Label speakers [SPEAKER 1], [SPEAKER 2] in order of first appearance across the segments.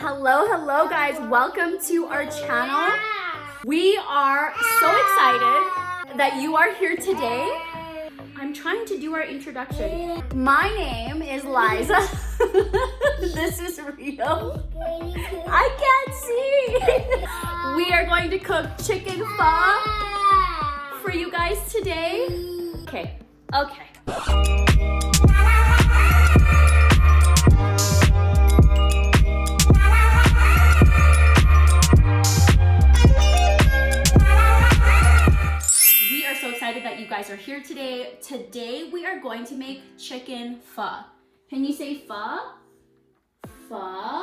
[SPEAKER 1] Hello guys, welcome to our channel. We are so excited that you are here today. I'm trying to do our introduction. My name is Liza. This is Rio. I can't see. We are going to cook chicken pho for you guys today. Okay. That you guys are here today. Today we are going to make chicken pho. Can you say pho? Pho?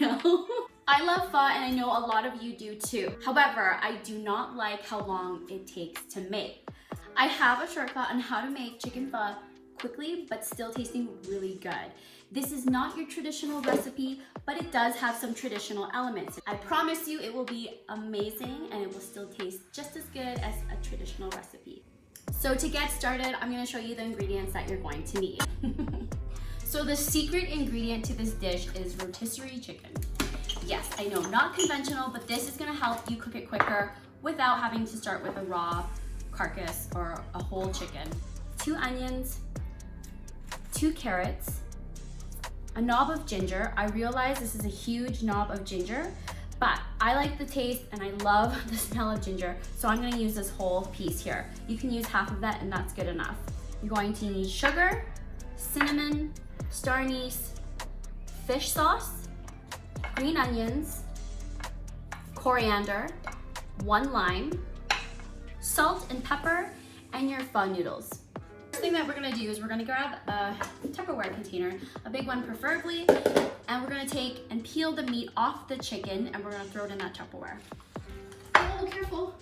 [SPEAKER 1] No. I love pho and I know a lot of you do too. However, I do not like how long it takes to make. I have a shortcut on how to make chicken pho quickly but still tasting really good. This is not your traditional recipe, but it does have some traditional elements. I promise you it will be amazing and it will still taste just as good as a traditional recipe. So to get started, I'm gonna show you the ingredients that you're going to need. So the secret ingredient to this dish is rotisserie chicken. Yes, I know, not conventional, but this is gonna help you cook it quicker without having to start with a raw carcass or a whole chicken. 2 onions, 2 carrots, a knob of ginger. I realize this is a huge knob of ginger, but I like the taste and I love the smell of ginger, so I'm gonna use this whole piece here. You can use half of that and that's good enough. You're going to need sugar, cinnamon, star anise, fish sauce, green onions, coriander, 1 lime, salt and pepper, and your pho noodles. First thing that we're gonna do is we're gonna grab a Tupperware container, a big one preferably, and we're gonna take and peel the meat off the chicken and we're gonna throw it in that Tupperware. Oh, careful.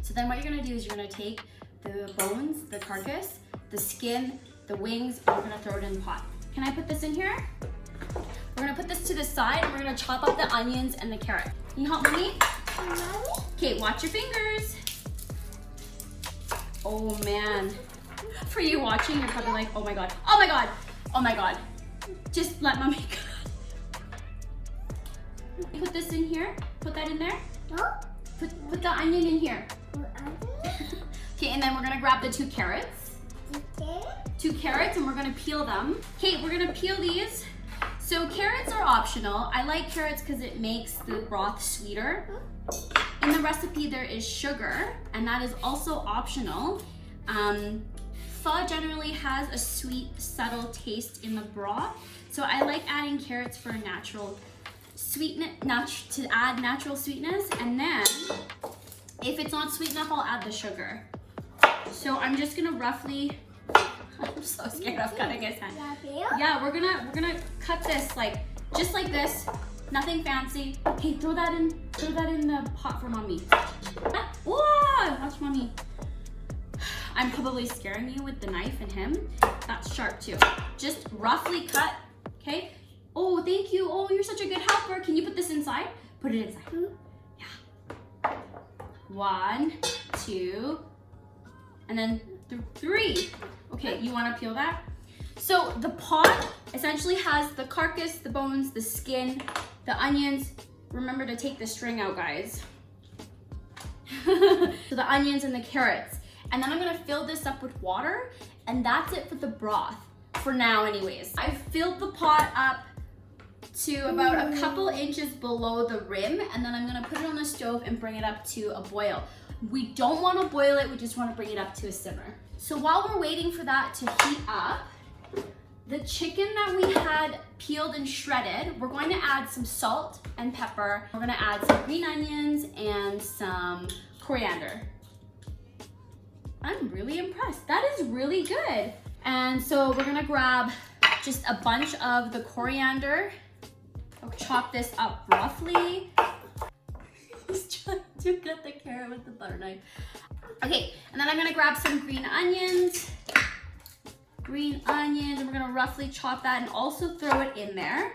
[SPEAKER 1] So then what you're gonna do is you're gonna take the bones, the carcass, the skin, the wings, and we're gonna throw it in the pot. Can I put this in here? We're gonna put this to the side and we're gonna chop up the onions and the carrot. Can you help me? Okay, watch your fingers. Oh man. For you watching, you're probably like, oh my god, oh my god, oh my god. Just let mommy go. Put this in here, put that in there. Put the onion in here. Okay, and then we're gonna grab the 2 carrots. 2 carrots and we're gonna peel them. Okay, we're gonna peel these. So carrots are optional. I like carrots because it makes the broth sweeter. In the recipe there is sugar and that is also optional. Pho generally has a sweet, subtle taste in the broth. So I like adding carrots for a natural sweetness, to add natural sweetness. And then if it's not sweet enough, I'll add the sugar. So I'm just gonna roughly, I'm so scared of cutting his hand. Yeah, we're gonna cut this just like this. Nothing fancy. Okay, throw that in the pot for mommy. Whoa, watch mommy. I'm probably scaring you with the knife and him. That's sharp too. Just roughly cut, okay? Oh, thank you. Oh, you're such a good helper. Can you put this inside? Put it inside. Yeah. 1, 2, and then 3. Okay, you want to peel that? So the pot essentially has the carcass, the bones, the skin, the onions. Remember to take the string out, guys. So the onions and the carrots. And then I'm gonna fill this up with water, and that's it for the broth, for now anyways. I've filled the pot up to about a couple inches below the rim, and then I'm gonna put it on the stove and bring it up to a boil. We don't want to boil it, we just want to bring it up to a simmer. So while we're waiting for that to heat up, the chicken that we had peeled and shredded, we're going to add some salt and pepper. We're going to add some green onions and some coriander. I'm really impressed. That is really good. And so we're going to grab just a bunch of the coriander. I'll chop this up roughly. He's trying to cut the carrot with the butter knife. Okay, and then I'm gonna grab some green onions, and we're gonna roughly chop that and also throw it in there.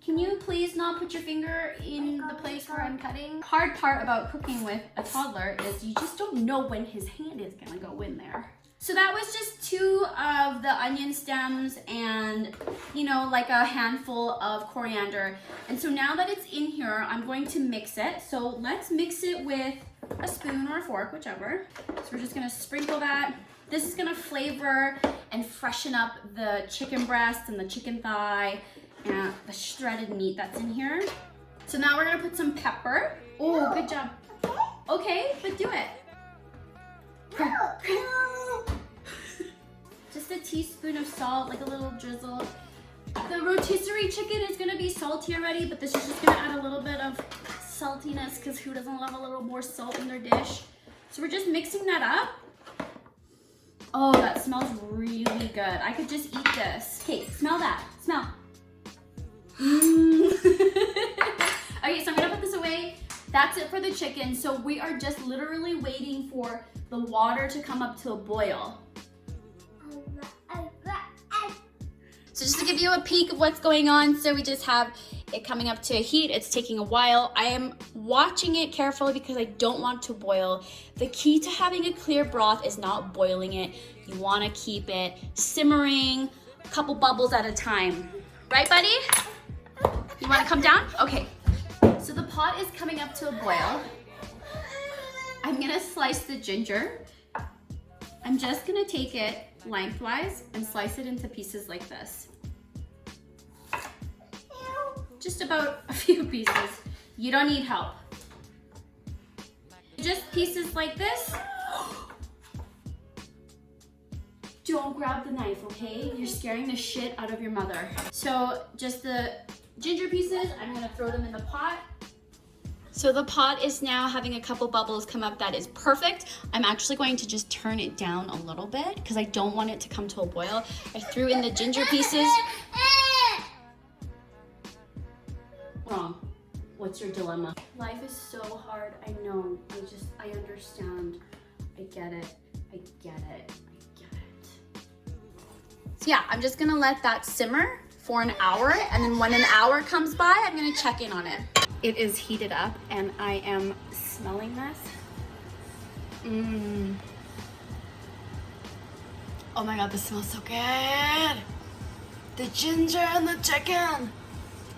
[SPEAKER 1] Can Can you please not put your finger in the place where I'm cutting? Hard part about cooking with a toddler is you just don't know when his hand is gonna go in there. So that was just 2 of the onion stems and, you know, like a handful of coriander. And so now that it's in here, I'm going to mix it. So let's mix it with a spoon or a fork, whichever. So we're just gonna sprinkle that. This is gonna flavor and freshen up the chicken breast and the chicken thigh and the shredded meat that's in here. So now we're gonna put some pepper. Oh, good job. Okay, but do it. Just a teaspoon of salt, like a little drizzle. The rotisserie chicken is gonna be salty already, but this is just gonna add a little bit of saltiness because who doesn't love a little more salt in their dish? So we're just mixing that up. Oh, that smells really good. I could just eat this. Okay, smell that. Smell. Okay, so I'm gonna put this away. That's it for the chicken. So we are just literally waiting for the water to come up to a boil. So just to give you a peek of what's going on, so we just have it coming up to a heat. It's taking a while. I am watching it carefully because I don't want to boil. The key to having a clear broth is not boiling it. You want to keep it simmering, a couple bubbles at a time. Right, buddy? You want to come down? Okay. So the pot is coming up to a boil. I'm gonna slice the ginger. I'm just gonna take it lengthwise and slice it into pieces like this. Just about a few pieces. You don't need help. Just pieces like this. Don't grab the knife, okay? You're scaring the shit out of your mother. So just the ginger pieces, I'm gonna throw them in the pot. So the pot is now having a couple bubbles come up. That is perfect. I'm actually going to just turn it down a little bit because I don't want it to come to a boil. I threw in the ginger pieces. Wrong. What's your dilemma? Life is so hard. I know. I understand. I get it. I get it. I get it. So yeah, I'm just gonna let that simmer for an hour, and then when an hour comes by, I'm gonna check in on it. It is heated up and I am smelling this. Oh my God, this smells so good. The ginger and the chicken.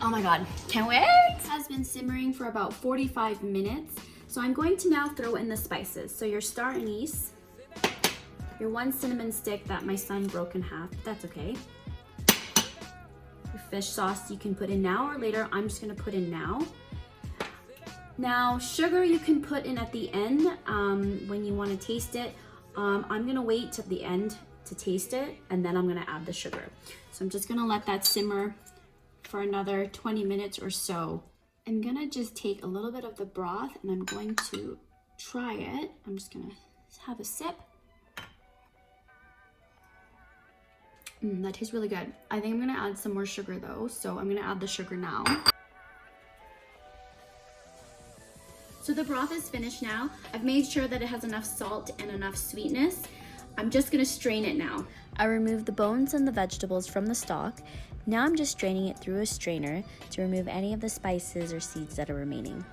[SPEAKER 1] Oh my God, can't wait. It has been simmering for about 45 minutes. So I'm going to now throw in the spices. So your star anise, your 1 cinnamon stick that my son broke in half, but that's okay. Your fish sauce you can put in now or later. I'm just gonna put in now. Now, sugar you can put in at the end when you want to taste it. I'm gonna wait till the end to taste it, and then I'm gonna add the sugar. So I'm just gonna let that simmer for another 20 minutes or so. I'm gonna just take a little bit of the broth and I'm going to try it. I'm just gonna have a sip. That tastes really good. I think I'm gonna add some more sugar though, so I'm gonna add the sugar now. So the broth is finished now. I've made sure that it has enough salt and enough sweetness. I'm just gonna strain it now. I removed the bones and the vegetables from the stock. Now I'm just straining it through a strainer to remove any of the spices or seeds that are remaining.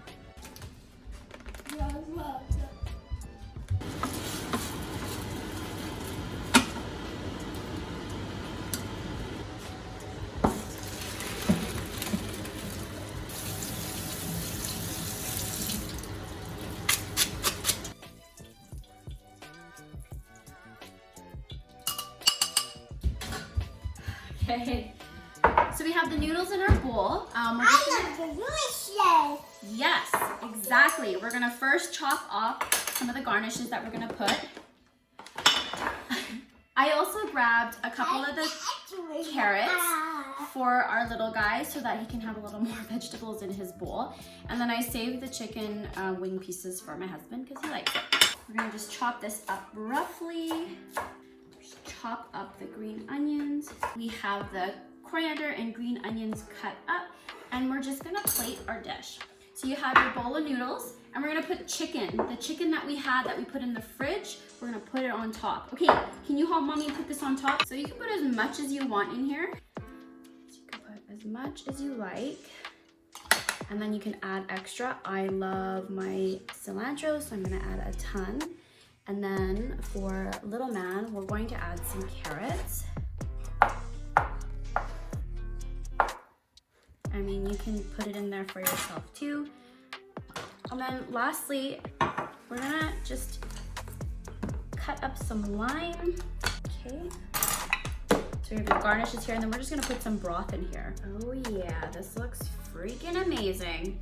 [SPEAKER 1] Okay, so we have the noodles in our bowl.
[SPEAKER 2] Delicious.
[SPEAKER 1] Yes, exactly. We're gonna first chop up some of the garnishes that we're gonna put. I also grabbed a couple of the carrots for our little guy so that he can have a little more vegetables in his bowl. And then I saved the chicken wing pieces for my husband because he likes it. We're gonna just chop this up roughly. Chop up the green onions. We have the coriander and green onions cut up, and we're just gonna plate our dish. So you have your bowl of noodles, and we're gonna put chicken. The chicken that we had that we put in the fridge, we're gonna put it on top. Okay, can you help mommy put this on top? So you can put as much as you want in here. So you can put as much as you like. And then you can add extra. I love my cilantro, so I'm gonna add a ton. And then for little man, we're going to add some carrots. I mean, you can put it in there for yourself too. And then lastly, we're gonna just cut up some lime. Okay. So we have your garnishes here, and then we're just gonna put some broth in here. Oh yeah, this looks freaking amazing.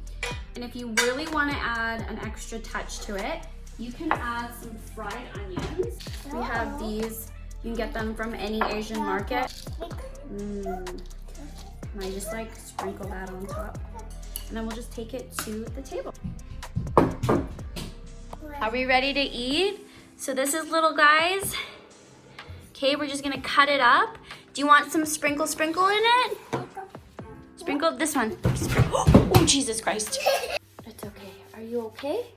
[SPEAKER 1] And if you really wanna add an extra touch to it, you can add some fried onions. We have these, you can get them from any Asian market. And I just like sprinkle that on top. And then we'll just take it to the table. Are we ready to eat? So this is little guys. Okay, we're just gonna cut it up. Do you want some sprinkle in it? Sprinkle this one. Oh, Jesus Christ. It's okay. Are you okay?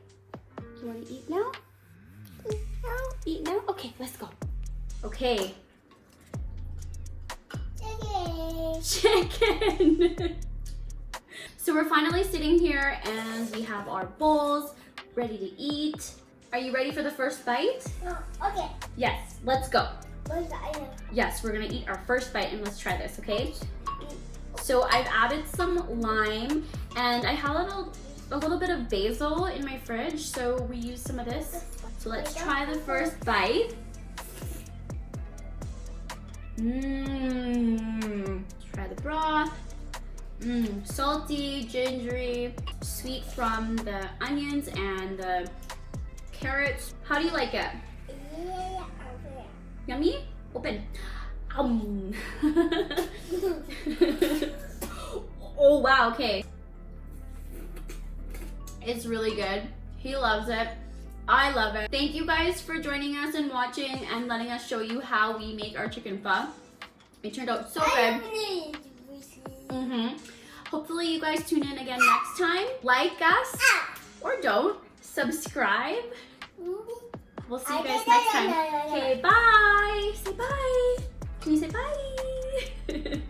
[SPEAKER 1] You wanna eat now? Eat now? Okay, let's go. Okay. Chicken. So we're finally sitting here and we have our bowls ready to eat. Are you ready for the first bite?
[SPEAKER 2] Okay.
[SPEAKER 1] Yes, let's go.
[SPEAKER 2] What's the item?
[SPEAKER 1] Yes, we're gonna eat our first bite and let's try this, okay? So I've added some lime and I have a little bit of basil in my fridge, so we use some of this. So let's try the first bite. Try the broth. Salty, gingery, sweet from the onions and the carrots. How do you like it?
[SPEAKER 2] Yeah.
[SPEAKER 1] Yummy? Open. Oh wow, okay. It's really good. He loves it. I love it. Thank you guys for joining us and watching and letting us show you how we make our chicken pho. It turned out so good. Hopefully you guys tune in again next time. Like us or don't. Subscribe. We'll see you guys next time. Okay, bye. Say bye. Can you say bye?